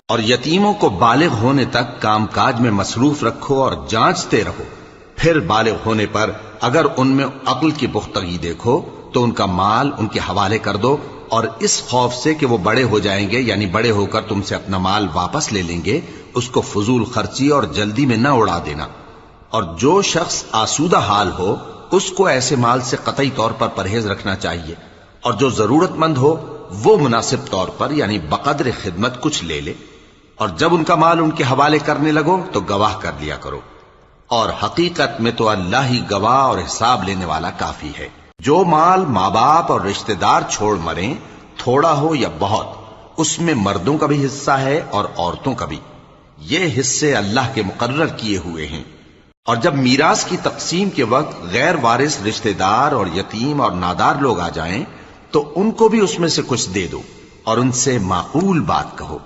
اور یتیموں کو بالغ ہونے تک کام کاج میں مصروف رکھو اور جانچتے رہو، پھر بالغ ہونے پر اگر ان میں عقل کی پختگی دیکھو تو ان کا مال ان کے حوالے کر دو، اور اس خوف سے کہ وہ بڑے ہو جائیں گے، یعنی بڑے ہو کر تم سے اپنا مال واپس لے لیں گے، اس کو فضول خرچی اور جلدی میں نہ اڑا دینا۔ اور جو شخص آسودہ حال ہو اس کو ایسے مال سے قطعی طور پر پرہیز رکھنا چاہیے، اور جو ضرورت مند ہو وہ مناسب طور پر یعنی بقدر خدمت کچھ لے لے، اور جب ان کا مال ان کے حوالے کرنے لگو تو گواہ کر لیا کرو، اور حقیقت میں تو اللہ ہی گواہ اور حساب لینے والا کافی ہے۔ جو مال ماں باپ اور رشتہ دار چھوڑ مریں، تھوڑا ہو یا بہت، اس میں مردوں کا بھی حصہ ہے اور عورتوں کا بھی، یہ حصے اللہ کے مقرر کیے ہوئے ہیں۔ اور جب میراث کی تقسیم کے وقت غیر وارث رشتہ دار اور یتیم اور نادار لوگ آ جائیں تو ان کو بھی اس میں سے کچھ دے دو، اور ان سے معقول بات کہو۔